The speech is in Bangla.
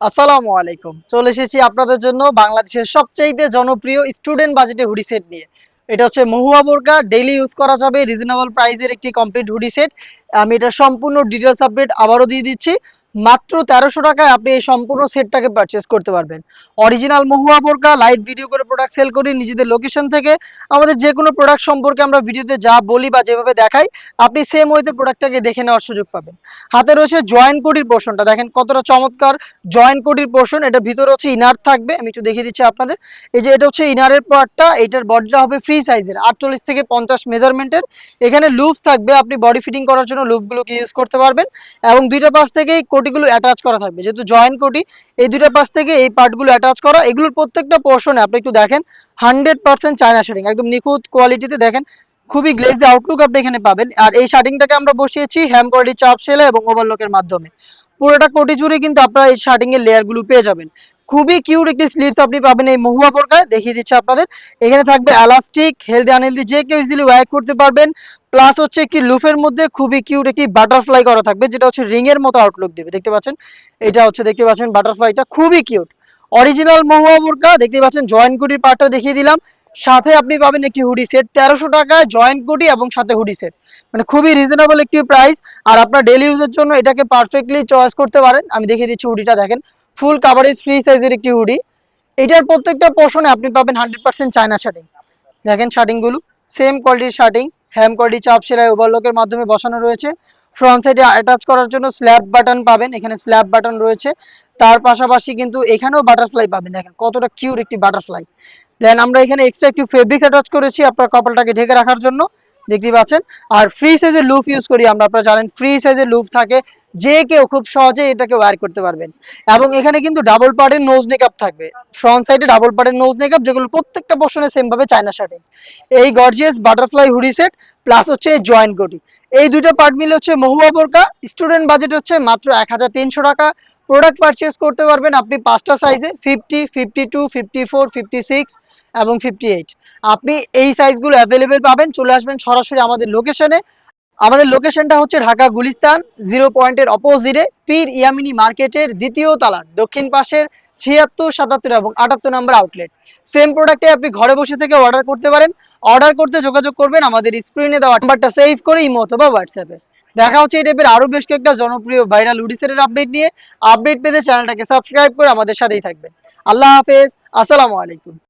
আসসালামু আলাইকুম। চলে এসেছি আপনাদের জন্য বাংলাদেশের সবচাইতে জনপ্রিয় স্টুডেন্ট বাজেটে হুডি সেট নিয়ে। এটা হচ্ছে মহুয়া বোরকা, ডেইলি ইউজ করা যাবে, রিজনেবল প্রাইসের একটি কমপ্লিট হুডি সেট। আমি এটা সম্পূর্ণ ডিটেলস আপডেট আবারও দিয়ে দিচ্ছি। মাত্র ১৩০০ টাকায় আপনি এই সম্পূর্ণ সেটটাকে পারচেজ করতে পারবেন। অরিজিনাল মহুয়া বোরকা, লাইভ ভিডিও করে প্রোডাক্ট সেল করি নিজেদের লোকেশন থেকে। আমাদের যে কোনো প্রোডাক্ট সম্পর্কে আমরা ভিডিওতে যা বলি বা যেভাবে দেখাই, আপনি সেম ওয়েতে প্রোডাক্টটাকে দেখে নেওয়ার সুযোগ পাবেন। হাতে রয়েছে জয়েন্ট কোটির পোর্শনটা, দেখেন কতটা চমৎকার জয়েন্ট কোটির পোর্শন। এটা ভিতরে হচ্ছে ইনার থাকবে, আমি একটু দেখিয়ে দিচ্ছি আপনাদের। এই যে এটা হচ্ছে ইনারের পার্টটা, এটার বডিটা হবে ফ্রি সাইজের ৪৮ থেকে ৫০ মেজারমেন্টের। এখানে লুপস থাকবে, আপনি বডি ফিটিং করার জন্য লুপগুলোকে ইউজ করতে পারবেন। এবং দুইটা পাশ থেকে এই কোটিগুলো অ্যাটাচ করা থাকবে, যেহেতু জয়েন্ট কোটি এই দুইটা পাশ থেকে এই পার্টগুলো অ্যাটাচ করা। এগুলোর প্রত্যেকটা পোর্শনে আপনি একটু দেখেন 100% চায়না শেডিং, একদম নিখুঁত কোয়ালিটিতে। দেখেন খুবই গ্লেজি আউটলুক আপনি এখানে পাবেন। আর এই শার্টিংটাকে আমরা বসিয়েছি হ্যাম কোয়ালিটি চাপ সেলাই এবং ওভারলকের মাধ্যমে। পুরোটা কোটি জুড়ে কিন্তু আপনারা এই শার্টিং এর লেয়ার গুলো পেয়ে যাবেন। খুবই কিউট একটি স্লিভস আপনি পাবেন এই মহুয়া বোরকায়, দেখিয়ে দিচ্ছি আপনাদের। এখানে থাকবে এলাস্টিক, হেলদি আনহেলদি যে কেউ ইজিলি ওয়্যার করতে পারবেন। প্লাস হচ্ছে একটি লুফের মধ্যে খুবই কিউট একটি বাটারফ্লাই করা থাকবে, যেটা হচ্ছে রিং এর মতো আউটলুক দেবে। দেখতে পাচ্ছেন, এটা হচ্ছে দেখতে পাচ্ছেন বাটারফ্লাইটা খুবই কিউট। অরিজিনাল মহুয়া বোরকা, দেখতে পাচ্ছেন জয়েন্ট কোটির পার্টটা দেখিয়ে দিলাম। সাথে আপনি পাবেন একটি হুডি সেট ১৩০০ টাকায়, জয়েন্ট কোটি এবং সাথে হুডি সেট। মানে খুবই রিজনেবল একটি প্রাইস। আর আপনার ডেইলি ইউজের জন্য এটাকে পারফেক্টলি চয়েস করতে পারেন। আমি দেখিয়ে দিচ্ছি হুডিটা, দেখেন ফুল কাভারেজ ফ্রি সাইজের একটি হুডি। এটার প্রত্যেকটা পোর্শনে আপনি পাবেন 100% চায়না শার্টিং। দেখেন শার্টিং গুলো সেম কোয়ালিটির শার্টিং, হ্যাম কোয়ালিটি চাপ সেলাই ওভারলকের মাধ্যমে বসানো রয়েছে। ফ্রন্ট সাইডে অ্যাটাচ করার জন্য স্ল্যাব বাটন পাবেন, এখানে স্ল্যাব বাটন রয়েছে। তার পাশাপাশি কিন্তু এখানেও বাটারফ্লাই পাবেন, দেখেন কতটা কিউট একটি বাটারফ্লাই। দেন আমরা এখানে এক্সট্রা একটু ফেব্রিক অ্যাটাচ করেছি আপনার কপালটাকে ঢেকে রাখার জন্য, দেখতে পাচ্ছেন। আর ফ্রি সাইজের লুপ ইউজ করি আমরা, আপনারা জানেন ফ্রি সাইজের লুপ থাকে, যে কেউ খুব সহজে এটাকে ওয়্যার করতে পারবেন। এবং এখানে কিন্তু ডাবল পার্টের নোজ মেকআপ থাকবে, ফ্রন্ট সাইডে ডাবল পার্টের নোজ মেকআপ, যেগুলো প্রত্যেকটা পোর্শনে সেম ভাবে চায়না শার্টিং। এই gorgeous butterfly hoodie set plus হচ্ছে জয়েন্ট কোটি, এই দুইটা পার্ট মিলে হচ্ছে মহুয়া বোরকা। স্টুডেন্ট বাজেট হচ্ছে মাত্র ১৩০০ টাকা। প্রোডাক্ট পারচেজ করতে পারবেন আপনি পাঁচটা সাইজে, 50, 52, 54, 56 এবং 58। আপনি এই সাইজগুলো অ্যাভেলেবেল পাবেন। চলে আসবেন সরাসরি আমাদের লোকেশনে। আমাদের লোকেশনটা হচ্ছে ঢাকা গুলিস্তান 0 পয়েন্টের অপোজিটে, পীর ইয়ামিনী মার্কেটের দ্বিতীয় তালার দক্ষিণ পাশের ৭৬, ৭৭ এবং ৭৮ নম্বর আউটলেট। সেম প্রোডাক্টে আপনি ঘরে বসে থেকে অর্ডার করতে পারেন। অর্ডার করতে যোগাযোগ করবেন আমাদের স্ক্রিনে দেওয়া নাম্বারটা সেভ করে ইমো অথবা হোয়াটসঅ্যাপে। দেখা হচ্ছে এই টাইপের আরো বেশ কয়েকটা জনপ্রিয় ভাইরাল হুডিসেটের আপডেট নিয়ে। আপডেট পেতে চ্যানেলটাকে সাবস্ক্রাইব করে আমাদের সাথেই থাকবেন। আল্লাহ হাফেজ, আসসালামু আলাইকুম।